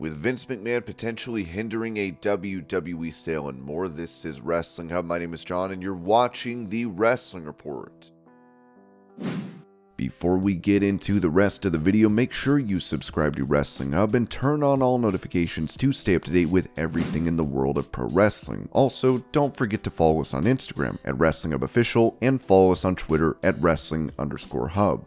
with Vince McMahon potentially hindering a WWE sale and more. This is Wrestling Hub. My name is John, and you're watching the Wrestling Report. Before we get into the rest of the video, make sure you subscribe to Wrestling Hub and turn on all notifications to stay up to date with everything in the world of pro wrestling. Also, don't forget to follow us on Instagram at Wrestling Hub Official and follow us on Twitter at Wrestling_Hub.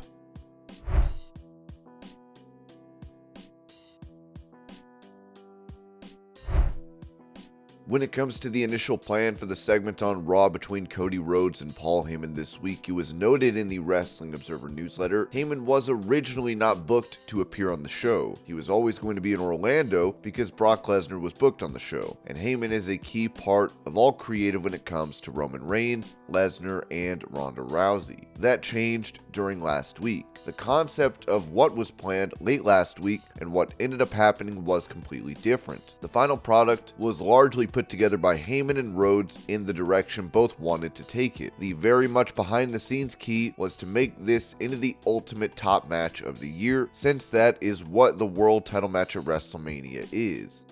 When it comes to the initial plan for the segment on Raw between Cody Rhodes and Paul Heyman this week, it was noted in the Wrestling Observer newsletter, Heyman was originally not booked to appear on the show. He was always going to be in Orlando because Brock Lesnar was booked on the show, and Heyman is a key part of all creative when it comes to Roman Reigns, Lesnar, and Ronda Rousey. That changed during last week. The concept of what was planned late last week and what ended up happening was completely different. The final product was largely put together by Heyman and Rhodes in the direction both wanted to take it. The very much behind the scenes key was to make this into the ultimate top match of the year, since that is what the world title match at WrestleMania is.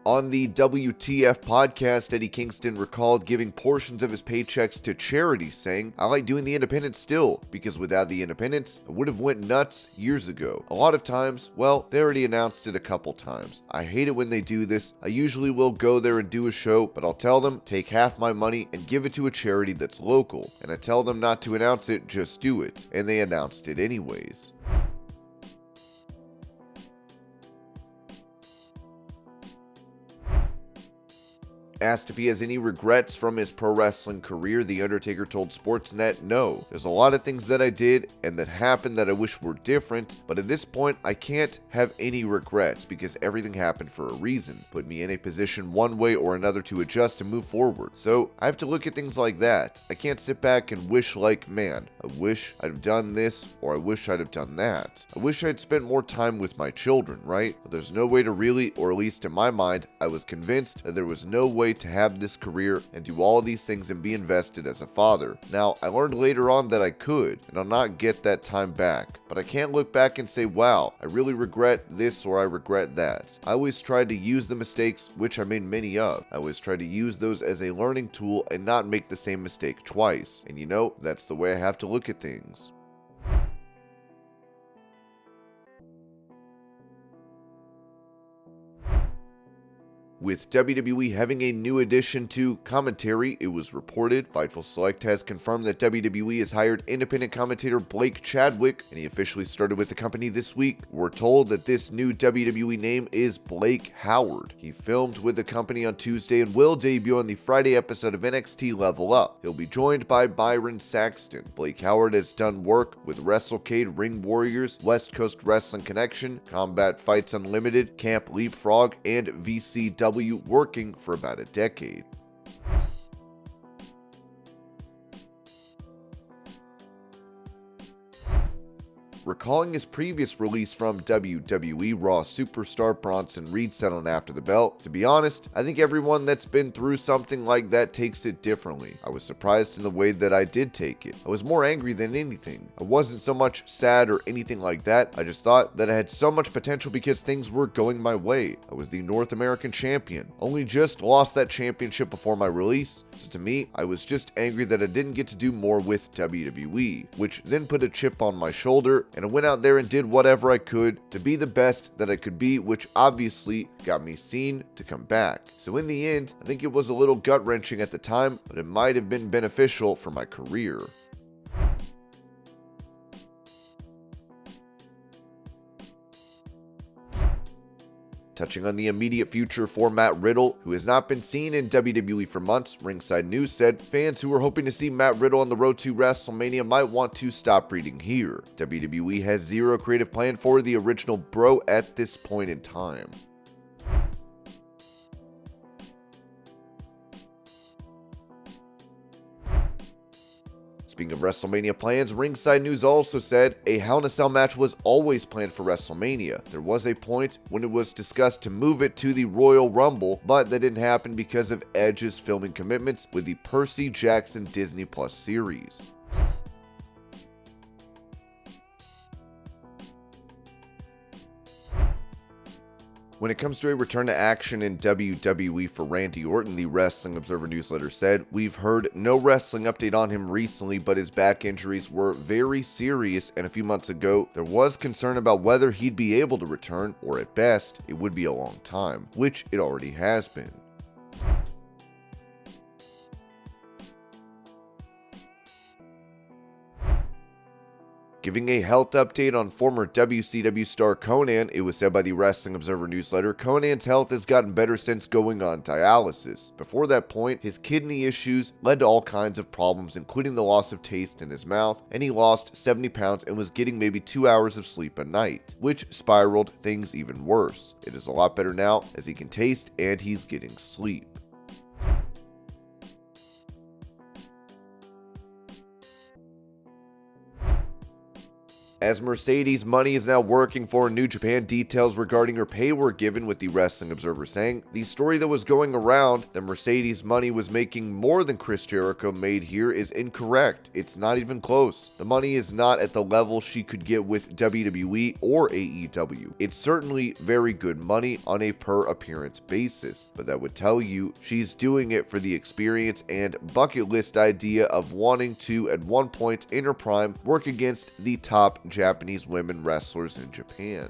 On the WTF podcast, Eddie Kingston recalled giving portions of his paychecks to charity, saying, "I like doing the independents still, because without the independents, I would have went nuts years ago. A lot of times, well, they already announced it a couple times. I hate it when they do this. I usually will go there and do a show, but I'll tell them, take half my money and give it to a charity that's local. And I tell them not to announce it, just do it. And they announced it anyways." Asked if he has any regrets from his pro wrestling career, The Undertaker told Sportsnet, "No. There's a lot of things that I did and that happened that I wish were different, but at this point, I can't have any regrets because everything happened for a reason. Put me in a position one way or another to adjust and move forward. So I have to look at things like that. I can't sit back and wish like, man, I wish I'd have done this or I wish I'd have done that. I wish I'd spent more time with my children, right? But there's no way to really, or at least in my mind, I was convinced that there was no way to have this career and do all these things and be invested as a father. Now, I learned later on that I could, and I'll not get that time back. But I can't look back and say, wow, I really regret this or I regret that. I always tried to use the mistakes, which I made many of. I always tried to use those as a learning tool and not make the same mistake twice. And you know, that's the way I have to look at things." With WWE having a new addition to commentary, it was reported Fightful Select has confirmed that WWE has hired independent commentator Blake Chadwick, and he officially started with the company this week. We're told that this new WWE name is Blake Howard. He filmed with the company on Tuesday and will debut on the Friday episode of NXT Level Up. He'll be joined by Byron Saxton. Blake Howard has done work with WrestleCade, Ring Warriors, West Coast Wrestling Connection, Combat Fights Unlimited, Camp Leapfrog, and VCW, working for about a decade. Recalling his previous release from WWE, Raw superstar Bronson Reed said on After the Bell, "To be honest, I think everyone that's been through something like that takes it differently. I was surprised in the way that I did take it. I was more angry than anything. I wasn't so much sad or anything like that. I just thought that I had so much potential because things were going my way. I was the North American champion. Only just lost that championship before my release. So to me, I was just angry that I didn't get to do more with WWE, which then put a chip on my shoulder, and I went out there and did whatever I could to be the best that I could be, which obviously got me seen to come back. So in the end, I think it was a little gut-wrenching at the time, but it might have been beneficial for my career." Touching on the immediate future for Matt Riddle, who has not been seen in WWE for months, Ringside News said fans who were hoping to see Matt Riddle on the road to WrestleMania might want to stop reading here. WWE has zero creative plan for the original bro at this point in time. Speaking of WrestleMania plans, Ringside News also said a Hell in a Cell match was always planned for WrestleMania. There was a point when it was discussed to move it to the Royal Rumble, but that didn't happen because of Edge's filming commitments with the Percy Jackson Disney Plus series. When it comes to a return to action in WWE for Randy Orton, the Wrestling Observer newsletter said, "We've heard no wrestling update on him recently, but his back injuries were very serious, and a few months ago, there was concern about whether he'd be able to return, or at best, it would be a long time," which it already has been. Giving a health update on former WCW star Konnan, it was said by the Wrestling Observer newsletter, Konnan's health has gotten better since going on dialysis. Before that point, his kidney issues led to all kinds of problems, including the loss of taste in his mouth, and he lost 70 pounds and was getting maybe 2 hours of sleep a night, which spiraled things even worse. It is a lot better now, as he can taste and he's getting sleep. As Mercedes money is now working for New Japan, details regarding her pay were given, with the Wrestling Observer saying, "The story that was going around that Mercedes money was making more than Chris Jericho made here is incorrect. It's not even close. The money is not at the level she could get with WWE or AEW. It's certainly very good money on a per appearance basis, but that would tell you she's doing it for the experience and bucket list idea of wanting to, at one point in her prime, work against the top Japanese women wrestlers in Japan."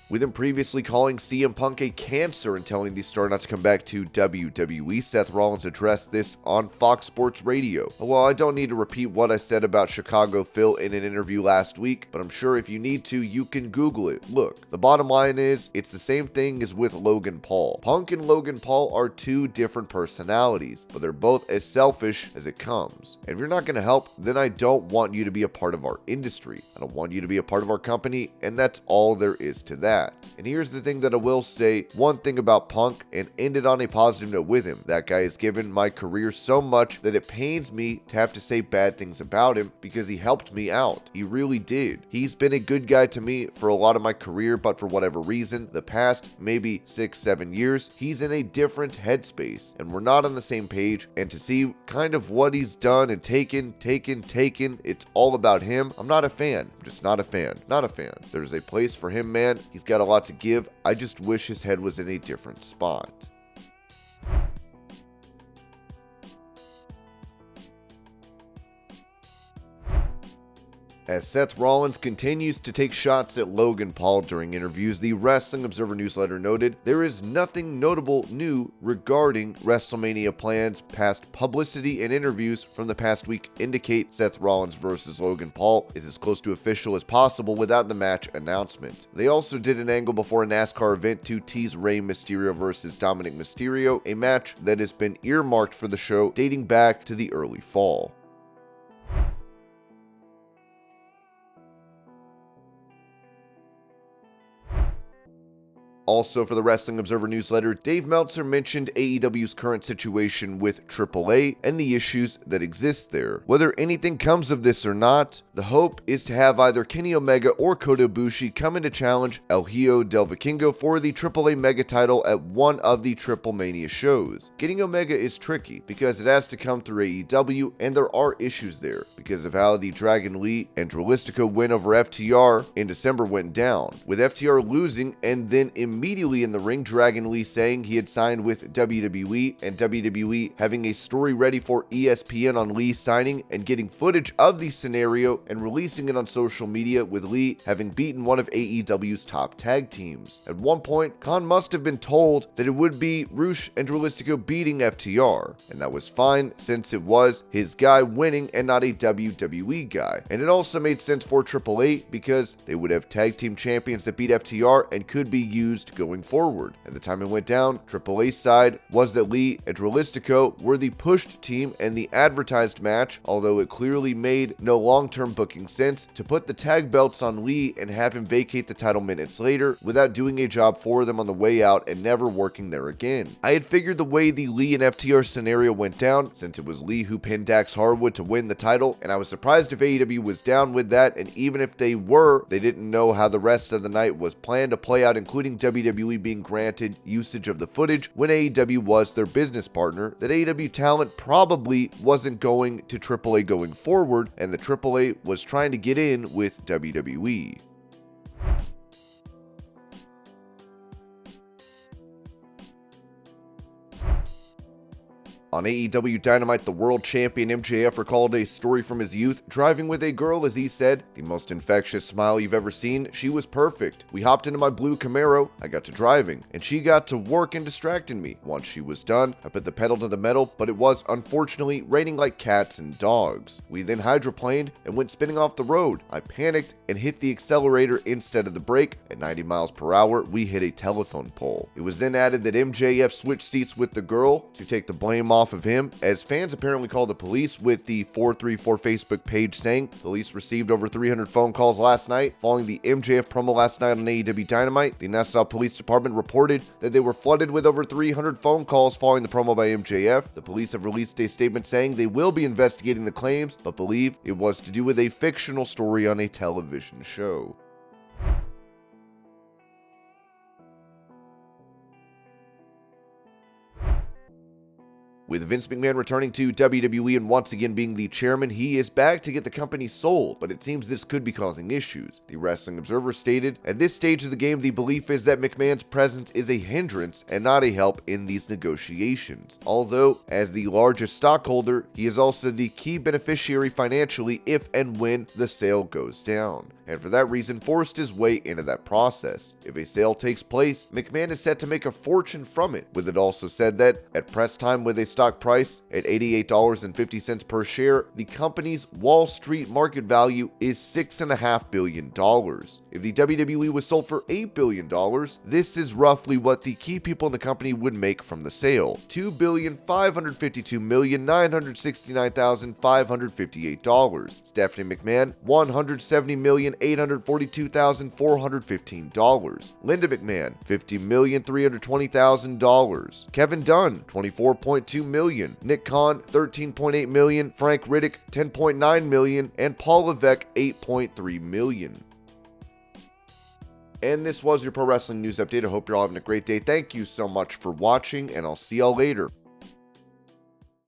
With him previously calling CM Punk a cancer and telling the star not to come back to WWE, Seth Rollins addressed this on Fox Sports Radio. Well, I don't need to repeat what I said about Chicago Phil in an interview last week, but I'm sure if you need to, you can Google it. Look, the bottom line is, it's the same thing as with Logan Paul. Punk and Logan Paul are two different personalities, but they're both as selfish as it comes. And if you're not going to help, then I don't want you to be a part of our industry. I don't want you to be a part of our company, and that's all there is to that. And here's the thing that I will say, one thing about Punk, and end it on a positive note with him. That guy has given my career so much that it pains me to have to say bad things about him, because he helped me out. He really did. He's been a good guy to me for a lot of my career, but for whatever reason, the past maybe 6-7 years, he's in a different headspace, and we're not on the same page. And to see kind of what he's done and taken, it's all about him. I'm not a fan. I'm just not a fan. Not a fan. There's a place for him, man. He's got a lot to give. I just wish his head was in a different spot. As Seth Rollins continues to take shots at Logan Paul during interviews, the Wrestling Observer newsletter noted, "There is nothing notable new regarding WrestleMania plans. Past publicity and interviews from the past week indicate Seth Rollins versus Logan Paul is as close to official as possible without the match announcement." They also did an angle before a NASCAR event to tease Rey Mysterio versus Dominic Mysterio, a match that has been earmarked for the show dating back to the early fall. Also for the Wrestling Observer newsletter, Dave Meltzer mentioned AEW's current situation with AAA and the issues that exist there. Whether anything comes of this or not, the hope is to have either Kenny Omega or Kota Ibushi come in to challenge El Hijo del Vikingo for the AAA Mega title at one of the Triple Mania shows. Getting Omega is tricky because it has to come through AEW, and there are issues there because of how the Dragon Lee and Dralistico win over FTR in December went down, with FTR losing and then immediately in the ring, Dragon Lee saying he had signed with WWE, and WWE having a story ready for ESPN on Lee signing and getting footage of the scenario and releasing it on social media, with Lee having beaten one of AEW's top tag teams. At one point, Khan must have been told that it would be Rush and Dralistico beating FTR, and that was fine since it was his guy winning and not a WWE guy. And it also made sense for AAA because they would have tag team champions that beat FTR and could be used going forward. At the time it went down, AAA's side was that Lee and Dralistico were the pushed team and the advertised match, although it clearly made no long-term booking sense to put the tag belts on Lee and have him vacate the title minutes later without doing a job for them on the way out and never working there again. I had figured the way the Lee and FTR scenario went down, since it was Lee who pinned Dax Harwood to win the title and I was surprised if AEW was down with that, and even if they were, they didn't know how the rest of the night was planned to play out, including WWE being granted usage of the footage when AEW was their business partner, that AEW talent probably wasn't going to AAA going forward, and the AAA was trying to get in with WWE. On AEW Dynamite, the world champion MJF recalled a story from his youth, driving with a girl, as he said, "The most infectious smile you've ever seen. She was perfect. We hopped into my blue Camaro, I got to driving, and she got to work and distracting me. Once she was done, I put the pedal to the metal, but it was, unfortunately, raining like cats and dogs. We then hydroplaned and went spinning off the road. I panicked and hit the accelerator instead of the brake. At 90 miles per hour, we hit a telephone pole." It was then added that MJF switched seats with the girl to take the blame off of him, as fans apparently called the police, with the 434 Facebook page saying police received over 300 phone calls last night following the MJF promo last night on AEW Dynamite. The Nassau Police Department reported that they were flooded with over 300 phone calls following the promo by MJF. The police have released a statement saying they will be investigating the claims, but believe it was to do with a fictional story on a television show. With Vince McMahon returning to WWE and once again being the chairman, he is back to get the company sold, but it seems this could be causing issues. The Wrestling Observer stated, "At this stage of the game, the belief is that McMahon's presence is a hindrance and not a help in these negotiations. Although, as the largest stockholder, he is also the key beneficiary financially if and when the sale goes down, and for that reason forced his way into that process. If a sale takes place, McMahon is set to make a fortune from it." With it also said that, at press time with a stock price at $88.50 per share, the company's Wall Street market value is $6.5 billion. If the WWE was sold for $8 billion, this is roughly what the key people in the company would make from the sale: $2,552,969,558. Stephanie McMahon, $170,842,415. Linda McMahon, $50,320,000. Kevin Dunn, $24.2 million. Nick Khan, $13.8 million. Frank Riddick, $10.9 million. And Paul Levesque, $8.3 million. And this was your Pro Wrestling News Update. I hope you're all having a great day. Thank you so much for watching, and I'll see y'all later.